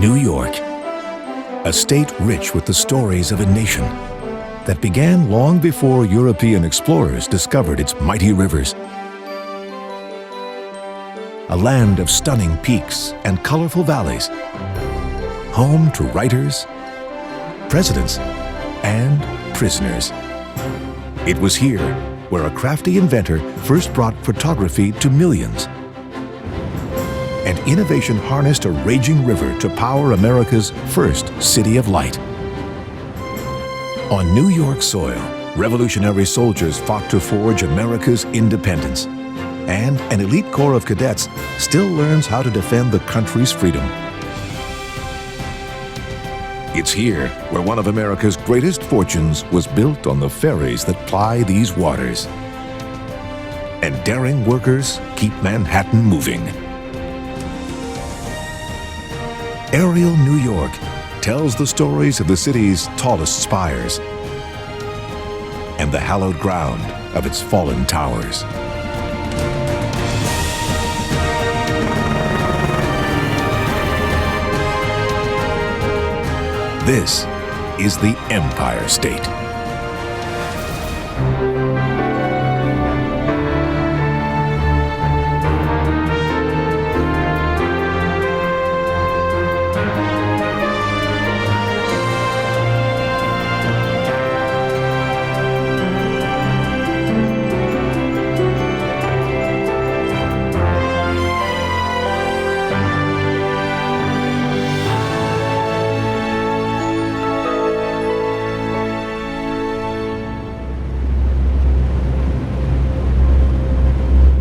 New York, a state rich with the stories of a nation that began long before European explorers discovered its mighty rivers. A land of stunning peaks and colorful valleys, home to writers, presidents, and prisoners. It was here where a crafty inventor first brought photography to millions. And innovation harnessed a raging river to power America's first city of light. On New York soil, revolutionary soldiers fought to forge America's independence. And an elite corps of cadets still learns how to defend the country's freedom. It's here where one of America's greatest fortunes was built on the ferries that ply these waters. And daring workers keep Manhattan moving. Aerial New York tells the stories of the city's tallest spires and the hallowed ground of its fallen towers. This is the Empire State.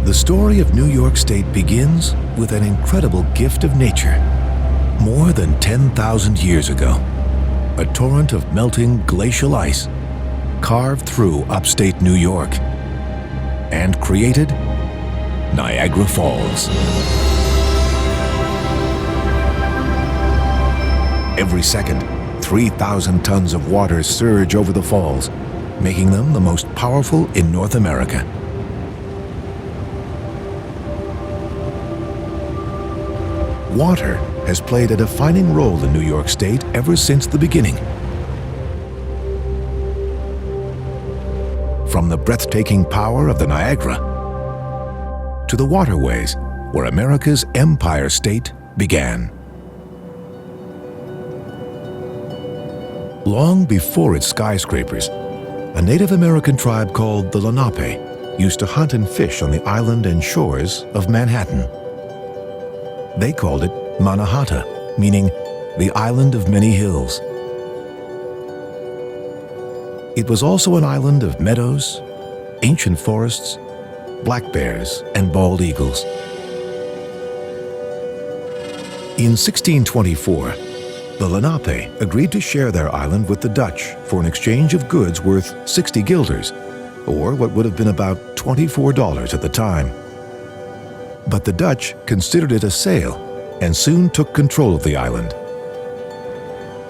The story of New York State begins with an incredible gift of nature. More than 10,000 years ago, a torrent of melting glacial ice carved through upstate New York and created Niagara Falls. Every second, 3,000 tons of water surge over the falls, making them the most powerful in North America. Water has played a defining role in New York State ever since the beginning. From the breathtaking power of the Niagara to the waterways where America's Empire State began. Long before its skyscrapers, a Native American tribe called the Lenape used to hunt and fish on the island and shores of Manhattan. They called it Mannahatta, meaning the island of many hills. It was also an island of meadows, ancient forests, black bears, and bald eagles. In 1624, the Lenape agreed to share their island with the Dutch for an exchange of goods worth 60 guilders, or what would have been about $24 at the time. But the Dutch considered it a sale and soon took control of the island.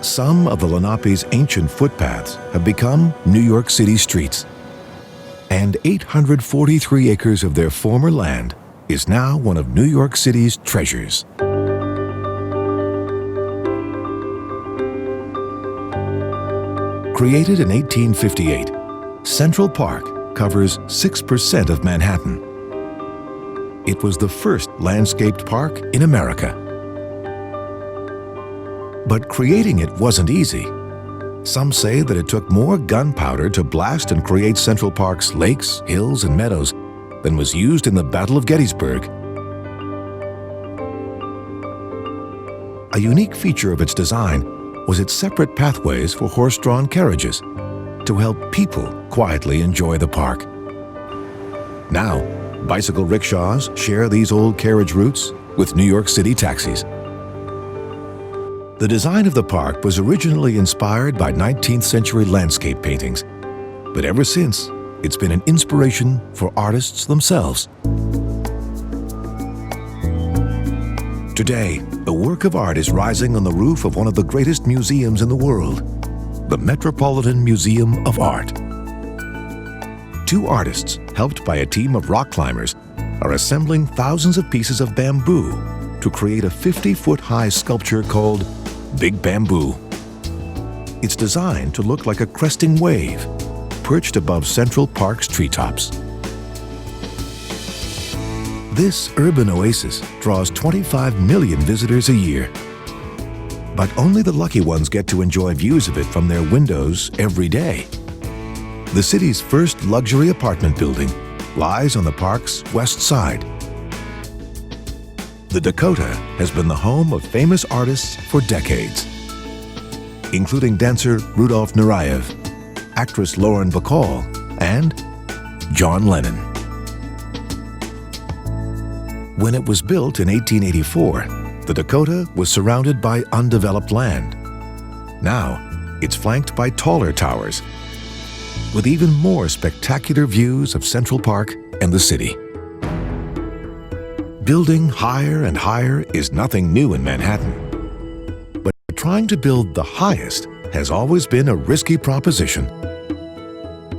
Some of the Lenape's ancient footpaths have become New York City streets, and 843 acres of their former land is now one of New York City's treasures. Created in 1858, Central Park covers 6% of Manhattan. It was the first landscaped park in America. But creating it wasn't easy. Some say that it took more gunpowder to blast and create Central Park's lakes, hills, and meadows than was used in the Battle of Gettysburg. A unique feature of its design was its separate pathways for horse-drawn carriages to help people quietly enjoy the park. Now, bicycle rickshaws share these old carriage routes with New York City taxis. The design of the park was originally inspired by 19th century landscape paintings, but ever since, it's been an inspiration for artists themselves. Today, a work of art is rising on the roof of one of the greatest museums in the world, the Metropolitan Museum of Art. Two artists, helped by a team of rock climbers, are assembling thousands of pieces of bamboo to create a 50-foot-high sculpture called Big Bamboo. It's designed to look like a cresting wave, perched above Central Park's treetops. This urban oasis draws 25 million visitors a year. But only the lucky ones get to enjoy views of it from their windows every day. The city's first luxury apartment building lies on the park's west side. The Dakota has been the home of famous artists for decades, including dancer Rudolf Nureyev, actress Lauren Bacall, and John Lennon. When it was built in 1884, the Dakota was surrounded by undeveloped land. Now, it's flanked by taller towers, with even more spectacular views of Central Park and the city. Building higher and higher is nothing new in Manhattan. But trying to build the highest has always been a risky proposition.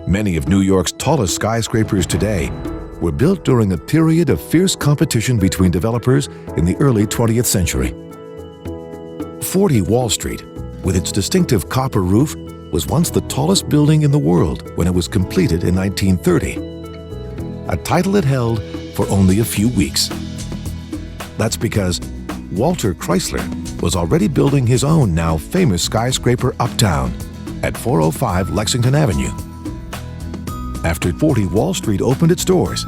Many of New York's tallest skyscrapers today were built during a period of fierce competition between developers in the early 20th century. 40 Wall Street, with its distinctive copper roof, was once the tallest building in the world when it was completed in 1930, a title it held for only a few weeks. That's because Walter Chrysler was already building his own now famous skyscraper uptown at 405 Lexington Avenue. After 40 Wall Street opened its doors,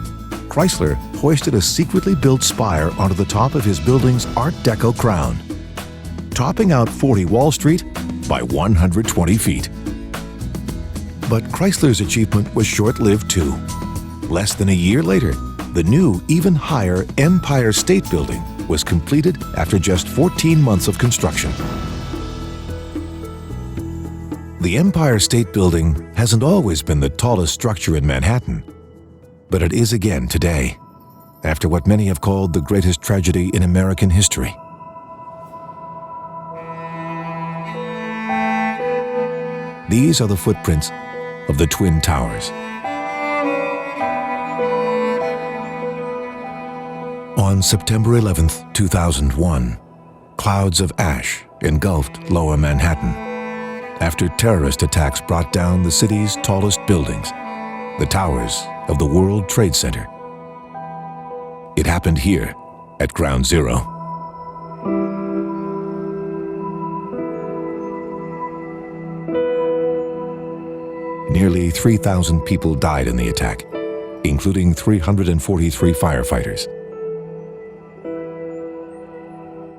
Chrysler hoisted a secretly built spire onto the top of his building's Art Deco crown, topping out 40 Wall Street by 120 feet. But Chrysler's achievement was short-lived too. Less than a year later, the new, even higher Empire State Building was completed after just 14 months of construction. The Empire State Building hasn't always been the tallest structure in Manhattan, but it is again today, after what many have called the greatest tragedy in American history. These are the footprints of the Twin Towers. On September 11, 2001, clouds of ash engulfed Lower Manhattan after terrorist attacks brought down the city's tallest buildings, the towers of the World Trade Center. It happened here at Ground Zero. Nearly 3,000 people died in the attack, including 343 firefighters.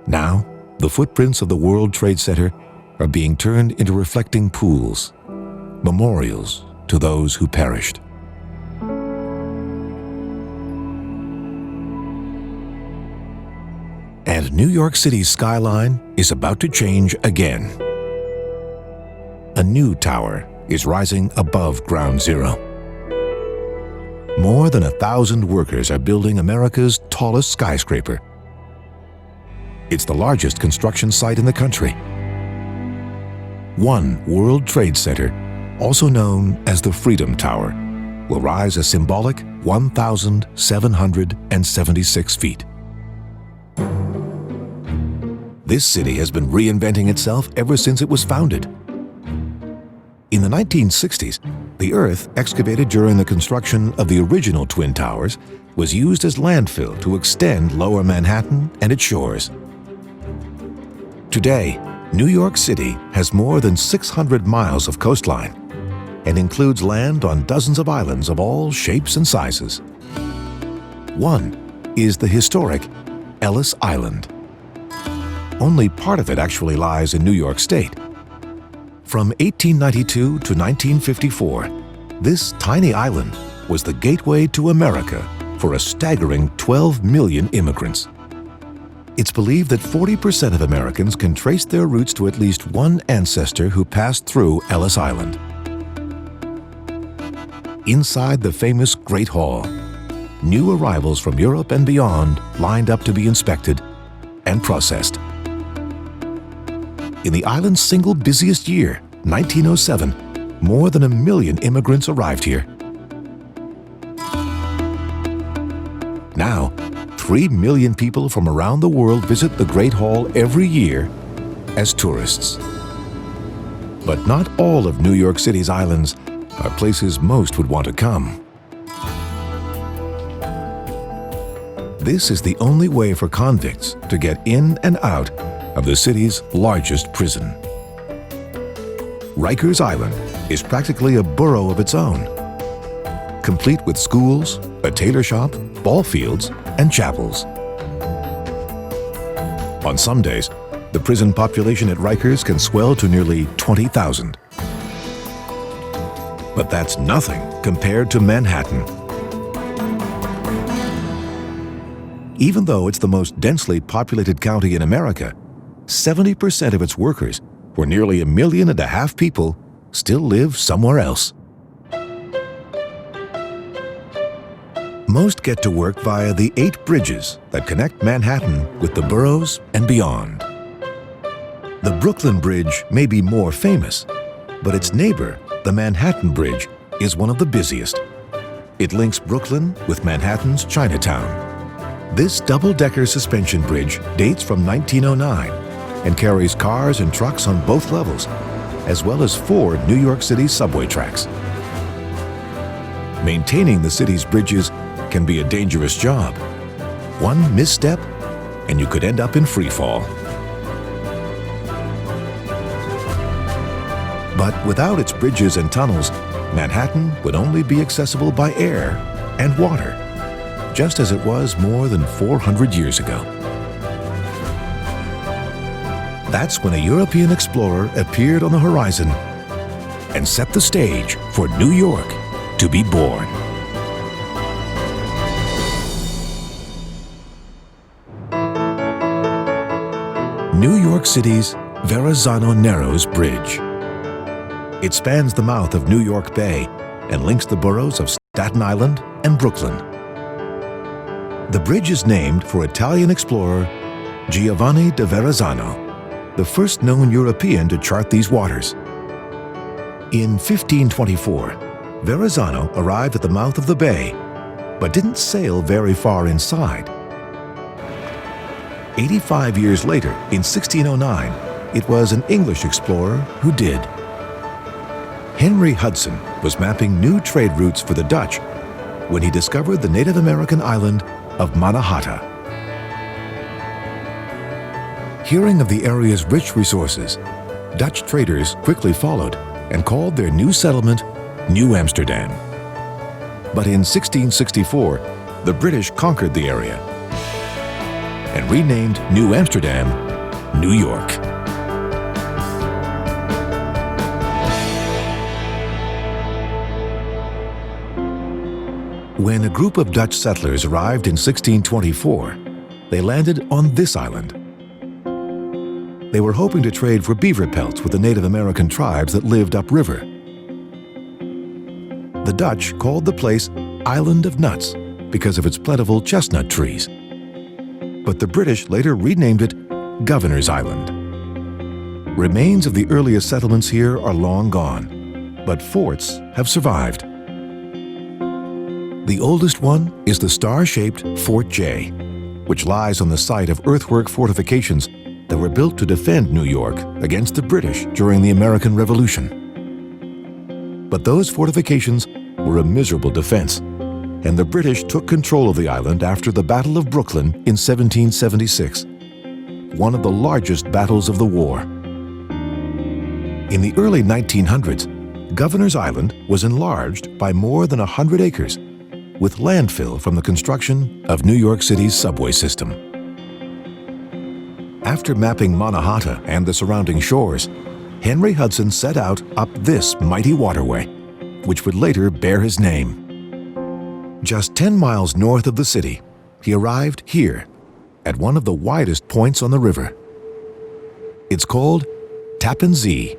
Now, the footprints of the World Trade Center are being turned into reflecting pools, memorials to those who perished. And New York City's skyline is about to change again. A new tower is rising above Ground Zero. More than 1,000 workers are building America's tallest skyscraper. It's the largest construction site in the country. One World Trade Center, also known as the Freedom Tower, will rise a symbolic 1,776 feet. This city has been reinventing itself ever since it was founded. In the 1960s, the earth excavated during the construction of the original Twin Towers was used as landfill to extend Lower Manhattan and its shores. Today, New York City has more than 600 miles of coastline and includes land on dozens of islands of all shapes and sizes. One is the historic Ellis Island. Only part of it actually lies in New York State. From 1892 to 1954, this tiny island was the gateway to America for a staggering 12 million immigrants. It's believed that 40% of Americans can trace their roots to at least one ancestor who passed through Ellis Island. Inside the famous Great Hall, new arrivals from Europe and beyond lined up to be inspected and processed. In the island's single busiest year, 1907, more than 1 million immigrants arrived here. Now, 3 million people from around the world visit the Great Hall every year as tourists. But not all of New York City's islands are places most would want to come. This is the only way for convicts to get in and out of the city's largest prison. Rikers Island is practically a borough of its own, complete with schools, a tailor shop, ball fields, and chapels. On some days, the prison population at Rikers can swell to nearly 20,000. But that's nothing compared to Manhattan. Even though it's the most densely populated county in America, 70% of its workers, or nearly 1.5 million people, still live somewhere else. Most get to work via the 8 bridges that connect Manhattan with the boroughs and beyond. The Brooklyn Bridge may be more famous, but its neighbor, the Manhattan Bridge, is one of the busiest. It links Brooklyn with Manhattan's Chinatown. This double-decker suspension bridge dates from 1909 and carries cars and trucks on both levels, as well as 4 New York City subway tracks. Maintaining the city's bridges can be a dangerous job. One misstep, and you could end up in free fall. But without its bridges and tunnels, Manhattan would only be accessible by air and water, just as it was more than 400 years ago. That's when a European explorer appeared on the horizon and set the stage for New York to be born. New York City's Verrazano Narrows Bridge. It spans the mouth of New York Bay and links the boroughs of Staten Island and Brooklyn. The bridge is named for Italian explorer Giovanni da Verrazzano, the first known European to chart these waters. In 1524, Verrazzano arrived at the mouth of the bay, but didn't sail very far inside. 85 years later, in 1609, it was an English explorer who did. Henry Hudson was mapping new trade routes for the Dutch when he discovered the Native American island of Mannahatta. Hearing of the area's rich resources, Dutch traders quickly followed and called their new settlement New Amsterdam. But in 1664, the British conquered the area and renamed New Amsterdam, New York. When a group of Dutch settlers arrived in 1624, they landed on this island. They were hoping to trade for beaver pelts with the Native American tribes that lived upriver. The Dutch called the place Island of Nuts because of its plentiful chestnut trees. But the British later renamed it Governor's Island. Remains of the earliest settlements here are long gone, but forts have survived. The oldest one is the star-shaped Fort J, which lies on the site of earthwork fortifications that were built to defend New York against the British during the American Revolution. But those fortifications were a miserable defense, and the British took control of the island after the Battle of Brooklyn in 1776, one of the largest battles of the war. In the early 1900s, Governor's Island was enlarged by more than 100 acres, with landfill from the construction of New York City's subway system. After mapping Mannahatta and the surrounding shores, Henry Hudson set out up this mighty waterway, which would later bear his name. Just 10 miles north of the city, he arrived here, at one of the widest points on the river. It's called Tappan Zee.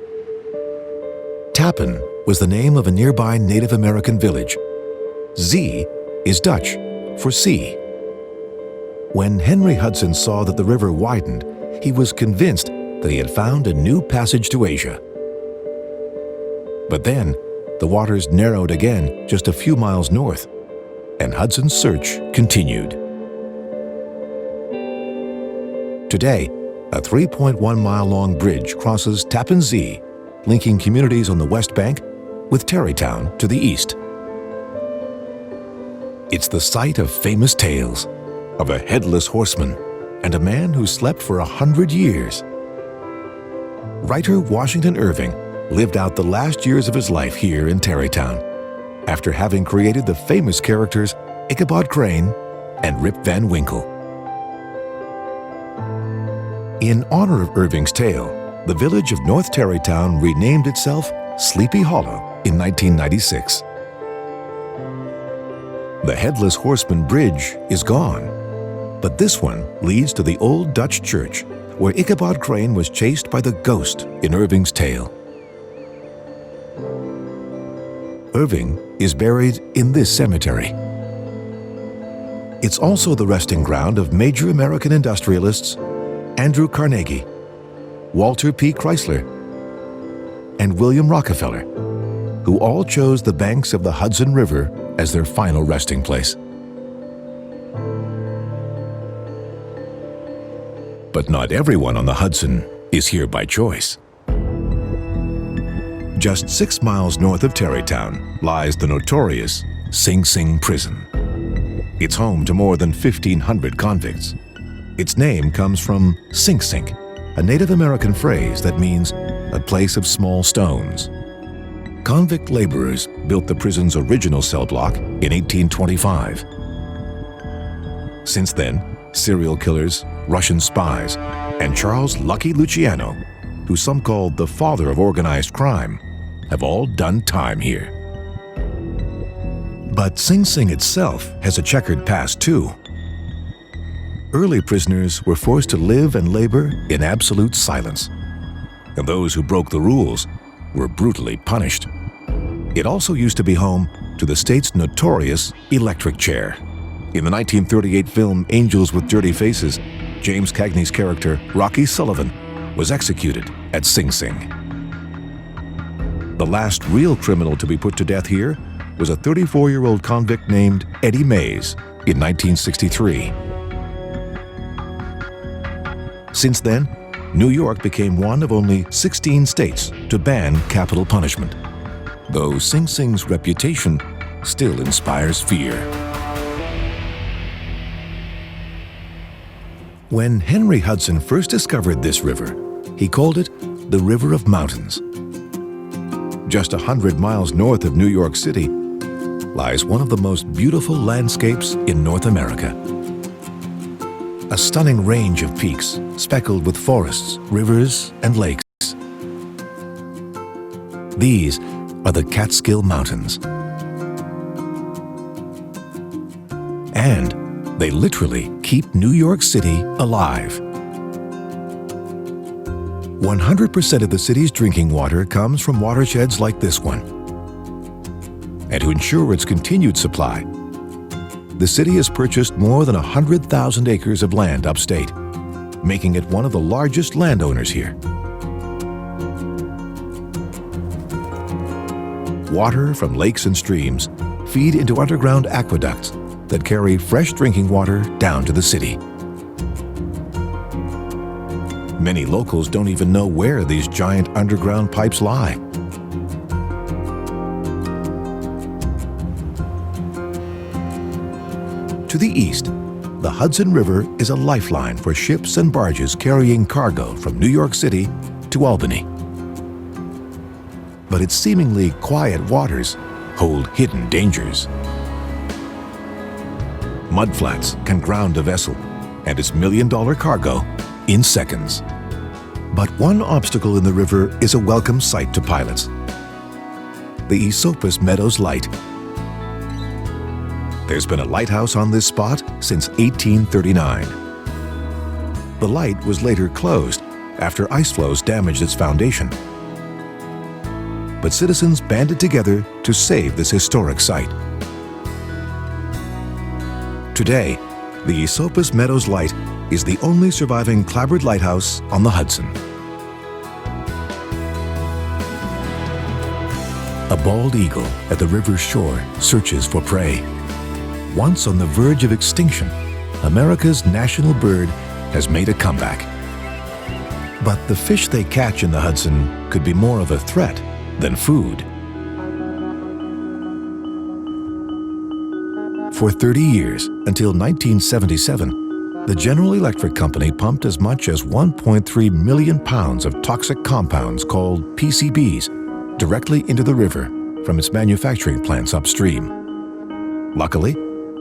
Tappan was the name of a nearby Native American village. Zee is Dutch for sea. When Henry Hudson saw that the river widened, he was convinced that he had found a new passage to Asia. But then, the waters narrowed again just a few miles north, and Hudson's search continued. Today, A 3.1-mile-long bridge crosses Tappan Zee, linking communities on the west bank with Tarrytown to the east. It's the site of famous tales of a headless horseman and a man who slept for 100 years. Writer Washington Irving lived out the last years of his life here in Tarrytown, after having created the famous characters Ichabod Crane and Rip Van Winkle. In honor of Irving's tale, the village of North Tarrytown renamed itself Sleepy Hollow in 1996. The Headless Horseman Bridge is gone, but this one leads to the old Dutch church where Ichabod Crane was chased by the ghost in Irving's tale. Irving is buried in this cemetery. It's also the resting ground of major American industrialists Andrew Carnegie, Walter P. Chrysler, and William Rockefeller, who all chose the banks of the Hudson River as their final resting place. But not everyone on the Hudson is here by choice. Just 6 miles north of Tarrytown lies the notorious Sing Sing Prison. It's home to more than 1,500 convicts. Its name comes from Sing Sing, a Native American phrase that means a place of small stones. Convict laborers built the prison's original cell block in 1825. Since then, serial killers, Russian spies, and Charles Lucky Luciano, who some called the father of organized crime, have all done time here. But Sing Sing itself has a checkered past too. Early prisoners were forced to live and labor in absolute silence, and those who broke the rules were brutally punished. It also used to be home to the state's notorious electric chair. In the 1938 film Angels with Dirty Faces, James Cagney's character, Rocky Sullivan, was executed at Sing Sing. The last real criminal to be put to death here was a 34-year-old convict named Eddie Mays in 1963. Since then, New York became one of only 16 states to ban capital punishment, though Sing Sing's reputation still inspires fear. When Henry Hudson first discovered this river, he called it the River of Mountains. Just 100 miles north of New York City lies one of the most beautiful landscapes in North America. A stunning range of peaks speckled with forests, rivers, and lakes. These are the Catskill Mountains. And they literally keep New York City alive. 100% of the city's drinking water comes from watersheds like this one. And to ensure its continued supply, the city has purchased more than 100,000 acres of land upstate, making it one of the largest landowners here. Water from lakes and streams feed into underground aqueducts that carry fresh drinking water down to the city. Many locals don't even know where these giant underground pipes lie. To the east, the Hudson River is a lifeline for ships and barges carrying cargo from New York City to Albany. But its seemingly quiet waters hold hidden dangers. Mudflats can ground a vessel and its million-dollar cargo in seconds. But one obstacle in the river is a welcome sight to pilots: the Esopus Meadows Light. There's been a lighthouse on this spot since 1839. The light was later closed after ice flows damaged its foundation. But citizens banded together to save this historic site. Today, the Esopus Meadows Light is the only surviving clapboard lighthouse on the Hudson. A bald eagle at the river's shore searches for prey. Once on the verge of extinction, America's national bird has made a comeback. But the fish they catch in the Hudson could be more of a threat than food. For 30 years, until 1977, the General Electric Company pumped as much as 1.3 million pounds of toxic compounds called PCBs directly into the river from its manufacturing plants upstream. Luckily,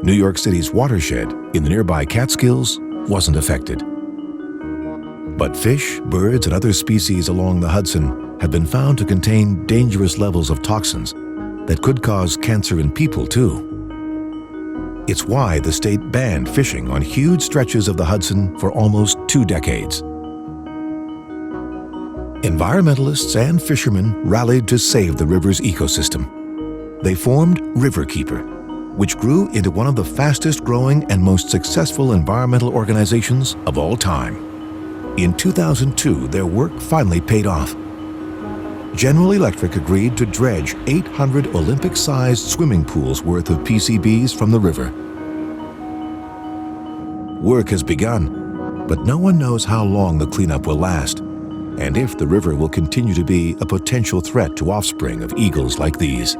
New York City's watershed in the nearby Catskills wasn't affected. But fish, birds, and other species along the Hudson have been found to contain dangerous levels of toxins that could cause cancer in people too. It's why the state banned fishing on huge stretches of the Hudson for almost 2 decades. Environmentalists and fishermen rallied to save the river's ecosystem. They formed Riverkeeper, which grew into one of the fastest growing and most successful environmental organizations of all time. In 2002, their work finally paid off. General Electric agreed to dredge 800 Olympic-sized swimming pools worth of PCBs from the river. Work has begun, but no one knows how long the cleanup will last, and if the river will continue to be a potential threat to offspring of eagles like these.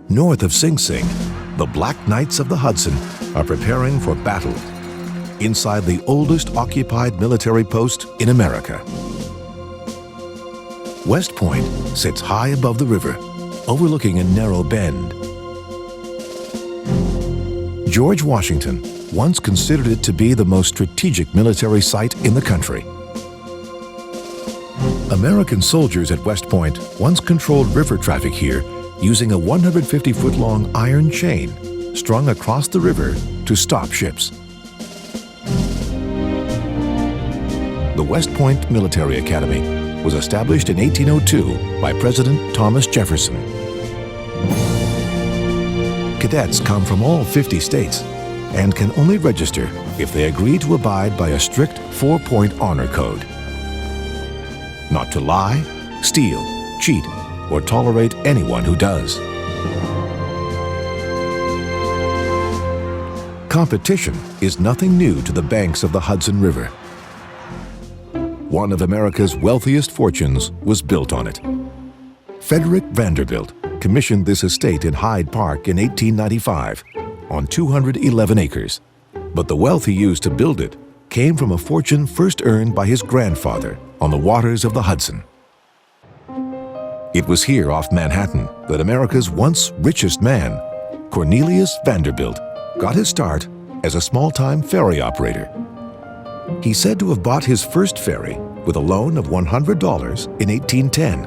North of Sing Sing, the Black Knights of the Hudson are preparing for battle inside the oldest occupied military post in America. West Point sits high above the river, overlooking a narrow bend. George Washington once considered it to be the most strategic military site in the country. American soldiers at West Point once controlled river traffic here using a 150-foot-long iron chain strung across the river to stop ships. The West Point Military Academy was established in 1802 by President Thomas Jefferson. Cadets come from all 50 states and can only register if they agree to abide by a strict 4-point honor code. Not to lie, steal, cheat, or tolerate anyone who does. Competition is nothing new to the banks of the Hudson River. One of America's wealthiest fortunes was built on it. Frederick Vanderbilt commissioned this estate in Hyde Park in 1895 on 211 acres. But the wealth he used to build it came from a fortune first earned by his grandfather on the waters of the Hudson. It was here off Manhattan that America's once richest man, Cornelius Vanderbilt, got his start as a small-time ferry operator. He's said to have bought his first ferry with a loan of $100 in 1810,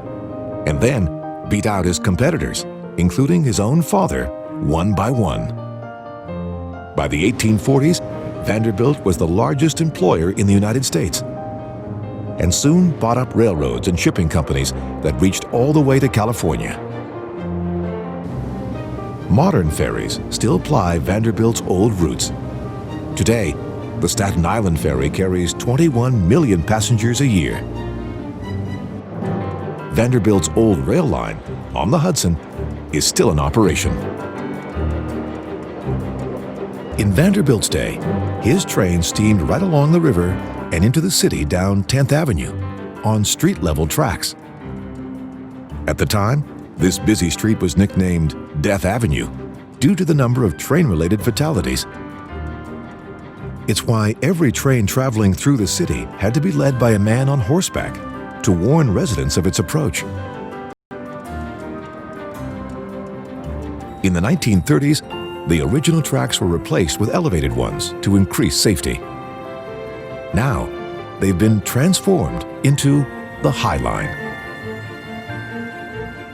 and then beat out his competitors, including his own father, one by one. By the 1840s, Vanderbilt was the largest employer in the United States, and soon bought up railroads and shipping companies that reached all the way to California. Modern ferries still ply Vanderbilt's old routes. Today, the Staten Island ferry carries 21 million passengers a year. Vanderbilt's old rail line on the Hudson is still in operation. In Vanderbilt's day, his train steamed right along the river and into the city down 10th Avenue on street-level tracks. At the time, this busy street was nicknamed Death Avenue due to the number of train-related fatalities. It's why every train traveling through the city had to be led by a man on horseback to warn residents of its approach. In the 1930s, the original tracks were replaced with elevated ones to increase safety. Now, they've been transformed into the High Line.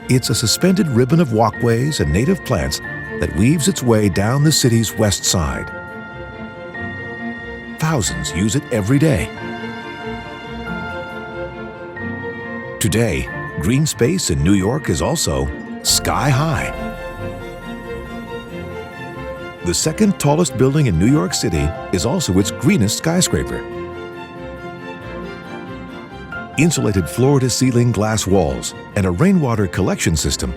It's a suspended ribbon of walkways and native plants that weaves its way down the city's west side. Thousands use it every day. Today, green space in New York is also sky high. The second tallest building in New York City is also its greenest skyscraper. Insulated floor-to-ceiling glass walls and a rainwater collection system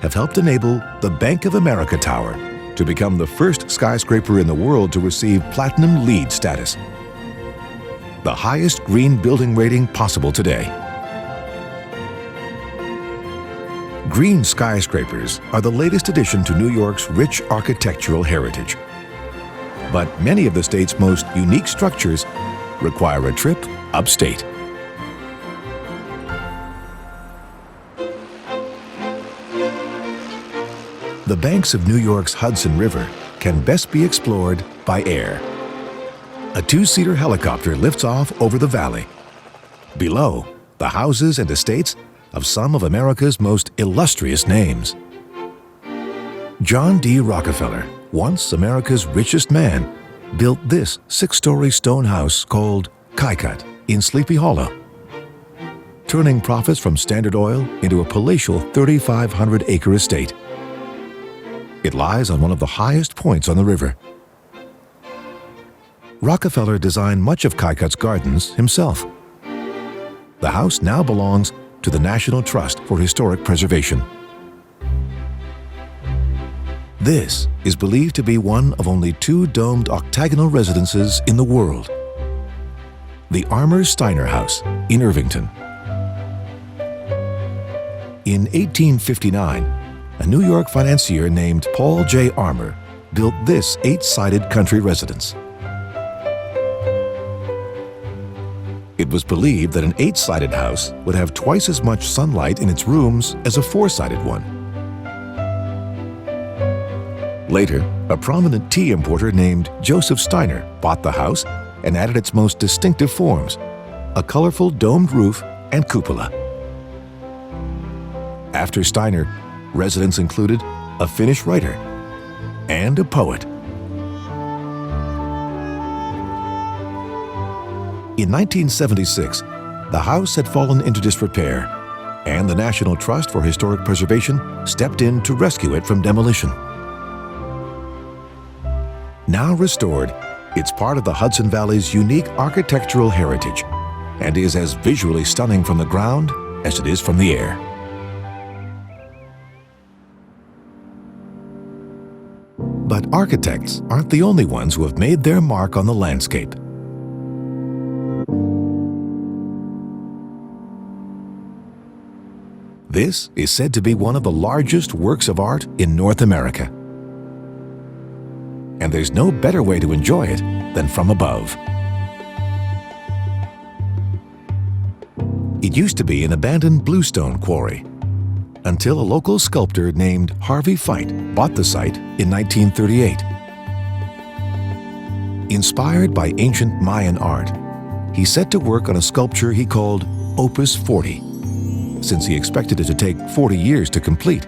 have helped enable the Bank of America Tower to become the first skyscraper in the world to receive Platinum LEED status, the highest green building rating possible today. Green skyscrapers are the latest addition to New York's rich architectural heritage. But many of the state's most unique structures require a trip upstate. The banks of New York's Hudson River can best be explored by air. A two-seater helicopter lifts off over the valley. Below, the houses and estates of some of America's most illustrious names. John D. Rockefeller, once America's richest man, built this 6-story stone house called Kykuit in Sleepy Hollow, turning profits from Standard Oil into a palatial 3,500-acre estate. It lies on one of the highest points on the river. Rockefeller designed much of Kykuit's gardens himself. The house now belongs to the National Trust for Historic Preservation. This is believed to be one of only 2 domed octagonal residences in the world. The Armour Steiner House in Irvington. In 1859, a New York financier named Paul J. Armour built this 8-sided country residence. It was believed that an 8-sided house would have twice as much sunlight in its rooms as a 4-sided one. Later, a prominent tea importer named Joseph Steiner bought the house and added its most distinctive forms, a colorful domed roof and cupola. After Steiner, residents included a Finnish writer and a poet. In 1976, the house had fallen into disrepair, and the National Trust for Historic Preservation stepped in to rescue it from demolition. Now restored, it's part of the Hudson Valley's unique architectural heritage and is as visually stunning from the ground as it is from the air. But architects aren't the only ones who have made their mark on the landscape. This is said to be one of the largest works of art in North America. And there's no better way to enjoy it than from above. It used to be an abandoned bluestone quarry, until a local sculptor named Harvey Fite bought the site in 1938. Inspired by ancient Mayan art, he set to work on a sculpture he called Opus 40, since he expected it to take 40 years to complete.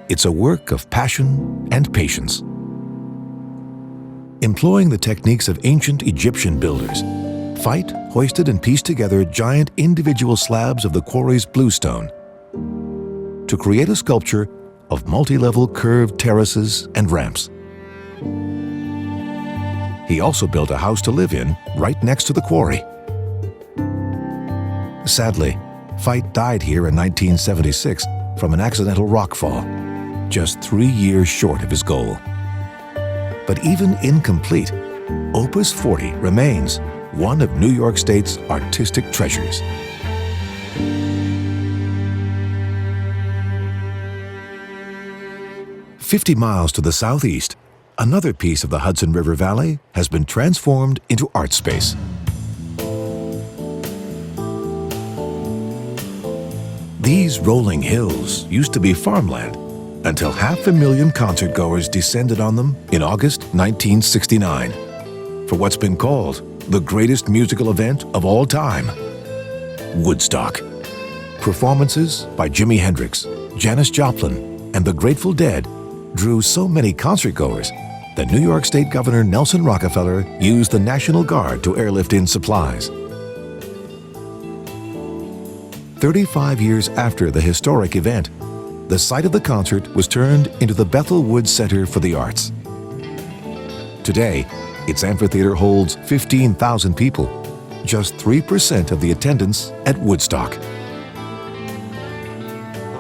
It's a work of passion and patience. Employing the techniques of ancient Egyptian builders, Fite hoisted and pieced together giant individual slabs of the quarry's bluestone to create a sculpture of multi-level curved terraces and ramps. He also built a house to live in right next to the quarry. Sadly, Fite died here in 1976 from an accidental rockfall, just 3 years short of his goal. But even incomplete, Opus 40 remains one of New York State's artistic treasures. "50 miles to the southeast, another piece of the Hudson River Valley has been transformed into art space. These rolling hills used to be farmland until 500,000 concertgoers descended on them in August 1969 for what's been called the greatest musical event of all time, Woodstock. Performances by Jimi Hendrix, Janis Joplin, and the Grateful Dead drew so many concertgoers that New York State Governor Nelson Rockefeller used the National Guard to airlift in supplies. 35 years after the historic event, the site of the concert was turned into the Bethel Woods Center for the Arts. Today, its amphitheater holds 15,000 people, just 3% of the attendance at Woodstock.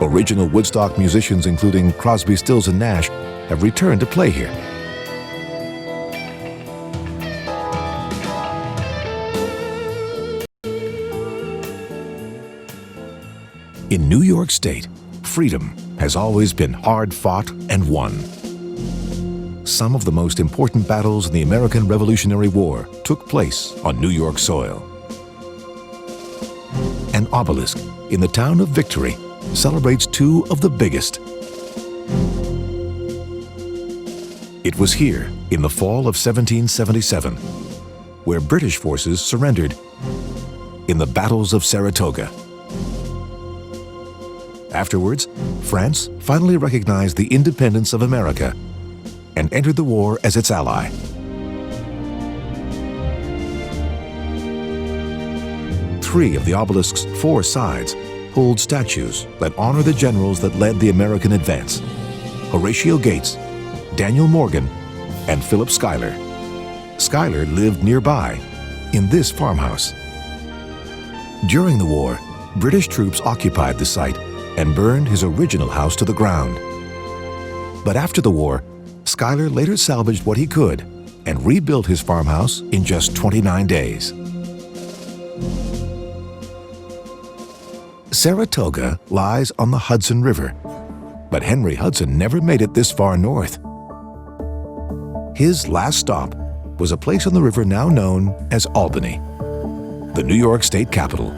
Original Woodstock musicians including Crosby, Stills and Nash have returned to play here. In New York State, freedom has always been hard-fought and won. Some of the most important battles in the American Revolutionary War took place on New York soil. An obelisk in the town of Victory celebrates two of the biggest. It was here in the fall of 1777 where British forces surrendered in the battles of Saratoga. Afterwards, France finally recognized the independence of America and entered the war as its ally. Three of the obelisk's four sides hold statues that honor the generals that led the American advance: Horatio Gates, Daniel Morgan, and Philip Schuyler. Schuyler lived nearby in this farmhouse. During the war, British troops occupied the site and burned his original house to the ground. But after the war, Schuyler later salvaged what he could and rebuilt his farmhouse in just 29 days. Saratoga lies on the Hudson River, but Henry Hudson never made it this far north. His last stop was a place on the river now known as Albany, the New York State capital.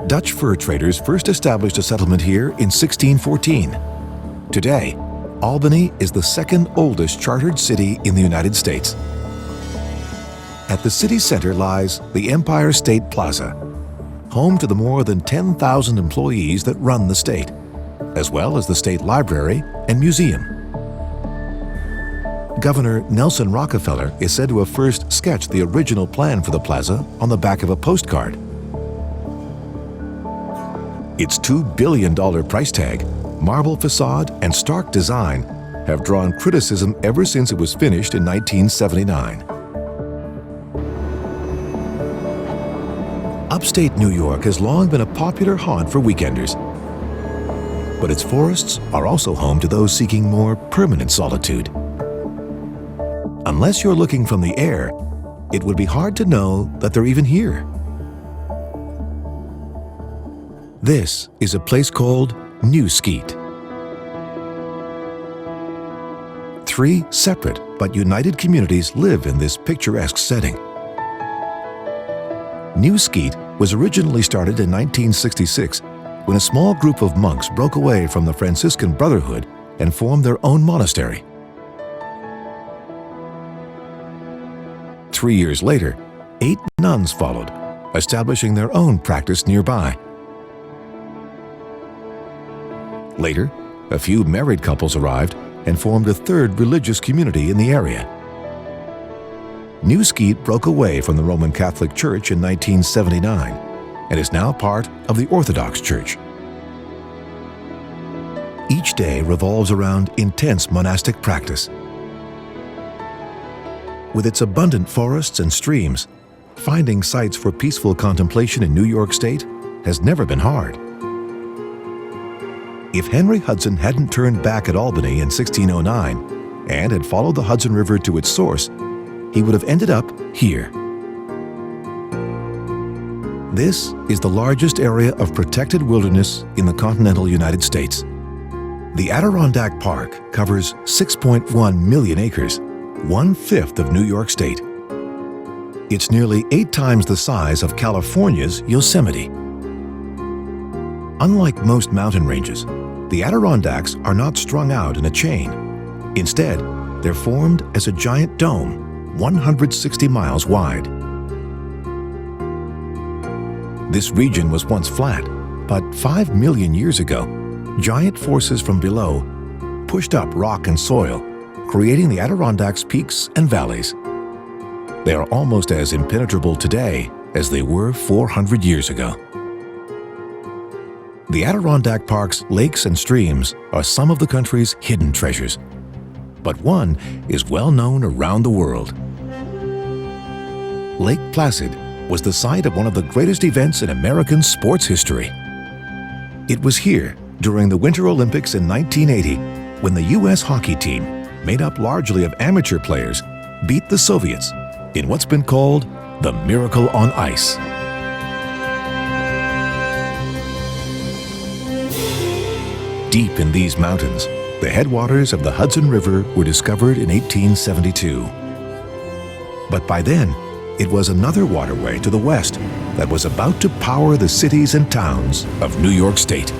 Dutch fur traders first established a settlement here in 1614. Today, Albany is the second oldest chartered city in the United States. At the city center lies the Empire State Plaza, home to the more than 10,000 employees that run the state, as well as the State Library and Museum. Governor Nelson Rockefeller is said to have first sketched the original plan for the plaza on the back of a postcard. Its $2 billion price tag, marble facade, and stark design have drawn criticism ever since it was finished in 1979. Upstate New York has long been a popular haunt for weekenders, but its forests are also home to those seeking more permanent solitude. Unless you're looking from the air, it would be hard to know that they're even here. This is a place called New Skeet. Three separate but united communities live in this picturesque setting. New Skeet was originally started in 1966 when a small group of monks broke away from the Franciscan Brotherhood and formed their own monastery. 3 years later, 8 nuns followed, establishing their own practice nearby. Later, a few married couples arrived and formed a third religious community in the area. New Skeet broke away from the Roman Catholic Church in 1979 and is now part of the Orthodox Church. Each day revolves around intense monastic practice. With its abundant forests and streams, finding sites for peaceful contemplation in New York State has never been hard. If Henry Hudson hadn't turned back at Albany in 1609 and had followed the Hudson River to its source, he would have ended up here. This is the largest area of protected wilderness in the continental United States. The Adirondack Park covers 6.1 million acres, 1/5 of New York State. It's nearly 8 times the size of California's Yosemite. Unlike most mountain ranges, the Adirondacks are not strung out in a chain. Instead, they're formed as a giant dome, 160 miles wide. This region was once flat, but 5 million years ago, giant forces from below pushed up rock and soil, creating the Adirondacks' peaks and valleys. They are almost as impenetrable today as they were 400 years ago. The Adirondack Park's lakes and streams are some of the country's hidden treasures, but one is well known around the world. Lake Placid was the site of one of the greatest events in American sports history. It was here, during the Winter Olympics in 1980, when the U.S. hockey team, made up largely of amateur players, beat the Soviets in what's been called the Miracle on Ice. Deep in these mountains, the headwaters of the Hudson River were discovered in 1872. But by then, it was another waterway to the west that was about to power the cities and towns of New York State.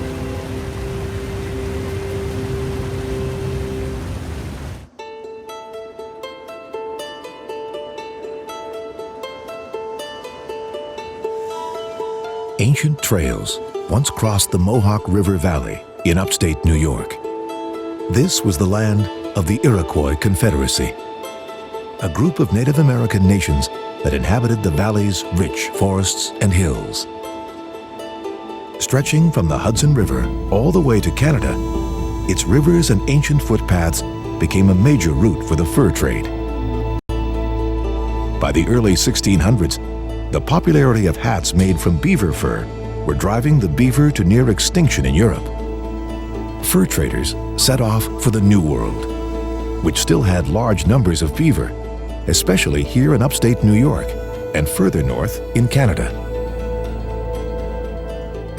Ancient trails once crossed the Mohawk River Valley in upstate New York. This was the land of the Iroquois Confederacy, a group of Native American nations that inhabited the valley's rich forests and hills. Stretching from the Hudson River all the way to Canada, its rivers and ancient footpaths became a major route for the fur trade. By the early 1600s, the popularity of hats made from beaver fur were driving the beaver to near extinction in Europe. Fur traders set off for the New World, which still had large numbers of beaver, especially here in upstate New York and further north in Canada.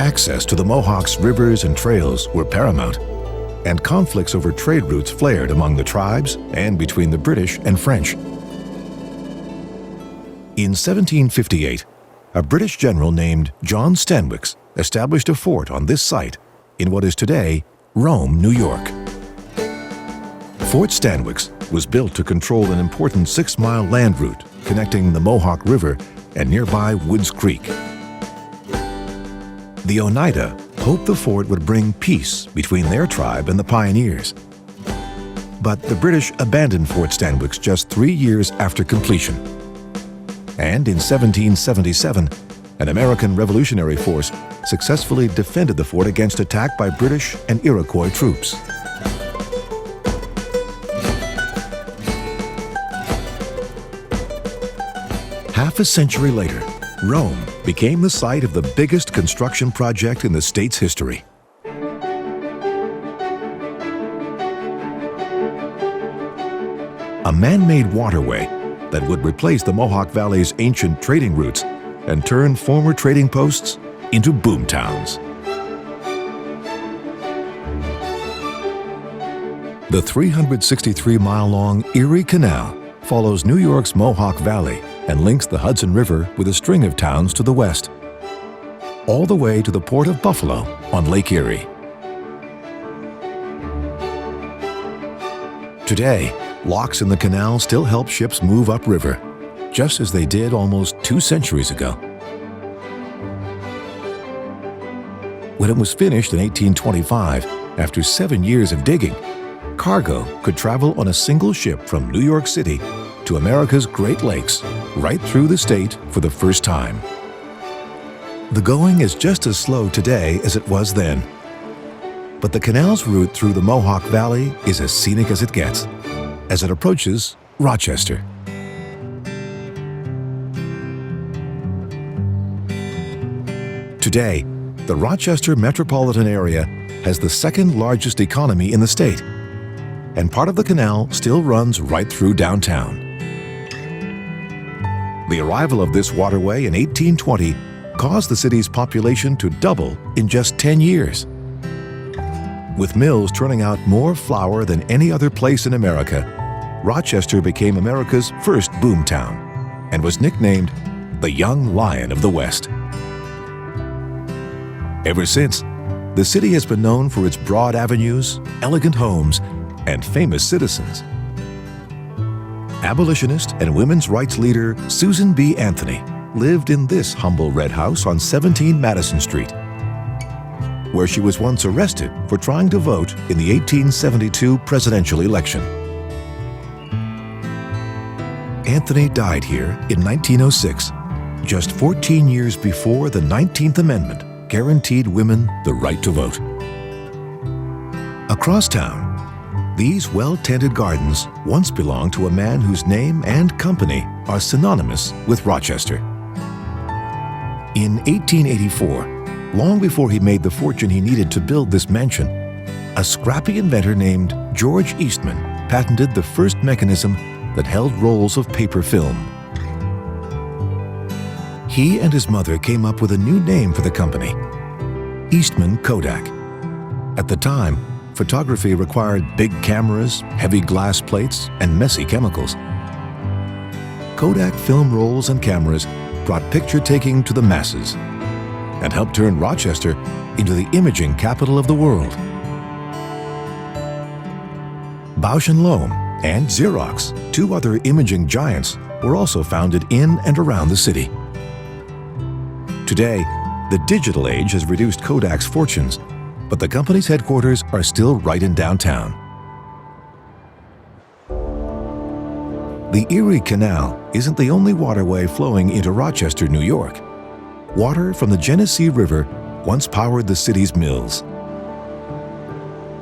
Access to the Mohawks' rivers and trails were paramount, and conflicts over trade routes flared among the tribes and between the British and French. In 1758, a British general named John Stanwix established a fort on this site in what is today Rome, New York. Fort Stanwix was built to control an important 6-mile land route connecting the Mohawk River and nearby Woods Creek. The Oneida hoped the fort would bring peace between their tribe and the pioneers. But the British abandoned Fort Stanwix just 3 years after completion. And in 1777, an American Revolutionary Force successfully defended the fort against attack by British and Iroquois troops. Half a century later, Rome became the site of the biggest construction project in the state's history. A man-made waterway that would replace the Mohawk Valley's ancient trading routes and turn former trading posts into boom towns. The 363-mile-long Erie Canal follows New York's Mohawk Valley and links the Hudson River with a string of towns to the west, all the way to the port of Buffalo on Lake Erie. Today, locks in the canal still help ships move upriver, just as they did almost 2 centuries ago. When it was finished in 1825, after 7 years of digging, cargo could travel on a single ship from New York City to America's Great Lakes, right through the state for the first time. The going is just as slow today as it was then. But the canal's route through the Mohawk Valley is as scenic as it gets, as it approaches Rochester. Today, the Rochester metropolitan area has the second largest economy in the state, and part of the canal still runs right through downtown. The arrival of this waterway in 1820 caused the city's population to double in just 10 years. With mills turning out more flour than any other place in America, Rochester became America's first boom town and was nicknamed the Young Lion of the West. Ever since, the city has been known for its broad avenues, elegant homes, and famous citizens. Abolitionist and women's rights leader Susan B. Anthony lived in this humble red house on 17 Madison Street, where she was once arrested for trying to vote in the 1872 presidential election. Anthony died here in 1906, just 14 years before the 19th Amendment guaranteed women the right to vote. Across town, these well-tended gardens once belonged to a man whose name and company are synonymous with Rochester. In 1884, long before he made the fortune he needed to build this mansion, a scrappy inventor named George Eastman patented the first mechanism that held rolls of paper film. He and his mother came up with a new name for the company, Eastman Kodak. At the time, photography required big cameras, heavy glass plates, and messy chemicals. Kodak film rolls and cameras brought picture-taking to the masses and helped turn Rochester into the imaging capital of the world. Bausch & Lomb and Xerox, two other imaging giants, were also founded in and around the city. Today, the digital age has reduced Kodak's fortunes, but the company's headquarters are still right in downtown. The Erie Canal isn't the only waterway flowing into Rochester, New York. Water from the Genesee River once powered the city's mills.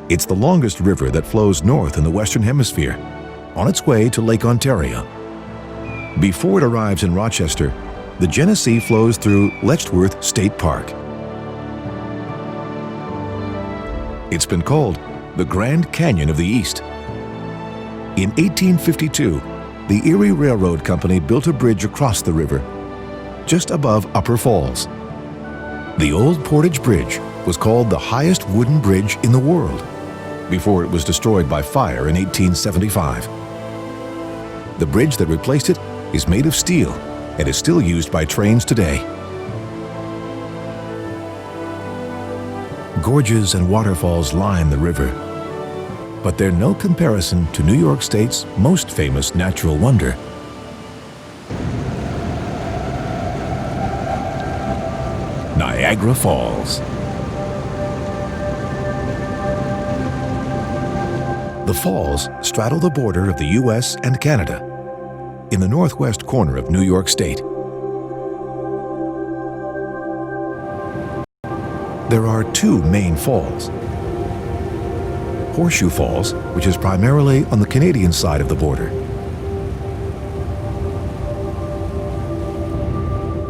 It's the longest river that flows north in the Western Hemisphere, on its way to Lake Ontario. Before it arrives in Rochester, the Genesee flows through Letchworth State Park. It's been called the Grand Canyon of the East. In 1852, the Erie Railroad Company built a bridge across the river, just above Upper Falls. The old Portage Bridge was called the highest wooden bridge in the world before it was destroyed by fire in 1875. The bridge that replaced it is made of steel and is still used by trains today. Gorges and waterfalls line the river, but they're no comparison to New York State's most famous natural wonder. Niagara Falls. The falls straddle the border of the U.S. and Canada in the northwest corner of New York State. There are two main falls. Horseshoe Falls, which is primarily on the Canadian side of the border,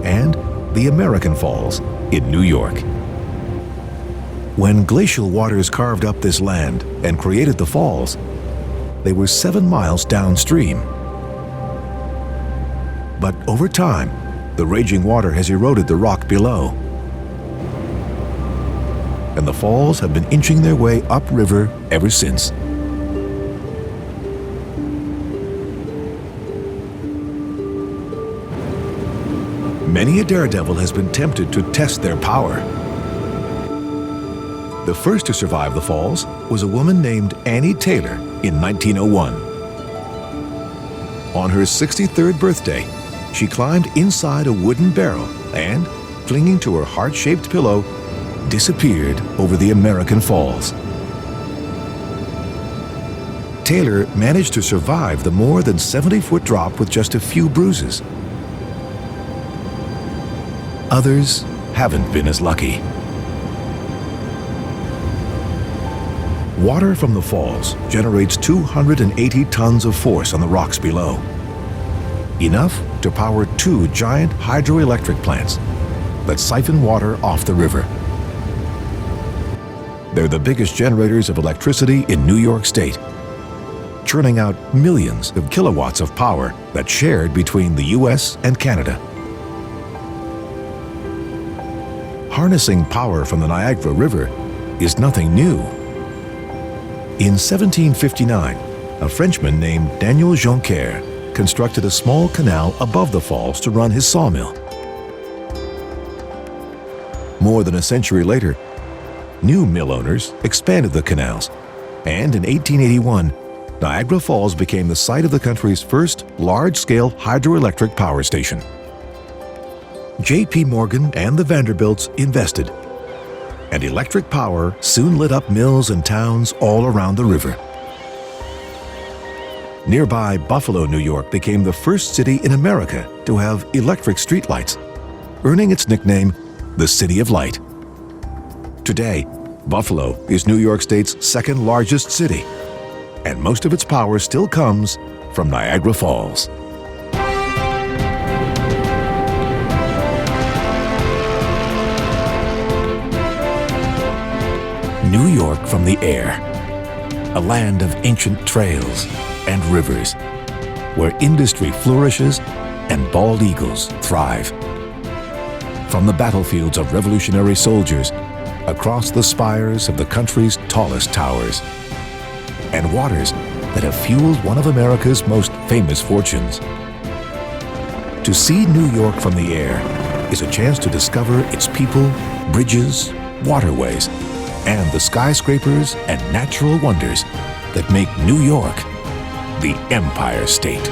and the American Falls in New York. When glacial waters carved up this land and created the falls, they were 7 miles downstream. But over time, the raging water has eroded the rock below, and the falls have been inching their way upriver ever since. Many a daredevil has been tempted to test their power. The first to survive the falls was a woman named Annie Taylor in 1901. On her 63rd birthday, she climbed inside a wooden barrel and, clinging to her heart-shaped pillow, disappeared over the American Falls. Taylor managed to survive the more than 70-foot drop with just a few bruises. Others haven't been as lucky. Water from the falls generates 280 tons of force on the rocks below, enough to power 2 giant hydroelectric plants that siphon water off the river. They're the biggest generators of electricity in New York State, churning out millions of kilowatts of power that's shared between the U.S. and Canada. Harnessing power from the Niagara River is nothing new. In 1759, a Frenchman named Daniel Joncaire constructed a small canal above the falls to run his sawmill. More than a century later, new mill owners expanded the canals, and in 1881, Niagara Falls became the site of the country's first large-scale hydroelectric power station. J.P. Morgan and the Vanderbilts invested, and electric power soon lit up mills and towns all around the river. Nearby Buffalo, New York became the first city in America to have electric streetlights, earning its nickname, the City of Light. Today, Buffalo is New York State's second largest city, and most of its power still comes from Niagara Falls. New York from the air, a land of ancient trails and rivers, where industry flourishes and bald eagles thrive. From the battlefields of revolutionary soldiers, across the spires of the country's tallest towers, and waters that have fueled one of America's most famous fortunes. To see New York from the air is a chance to discover its people, bridges, waterways, and the skyscrapers and natural wonders that make New York the Empire State.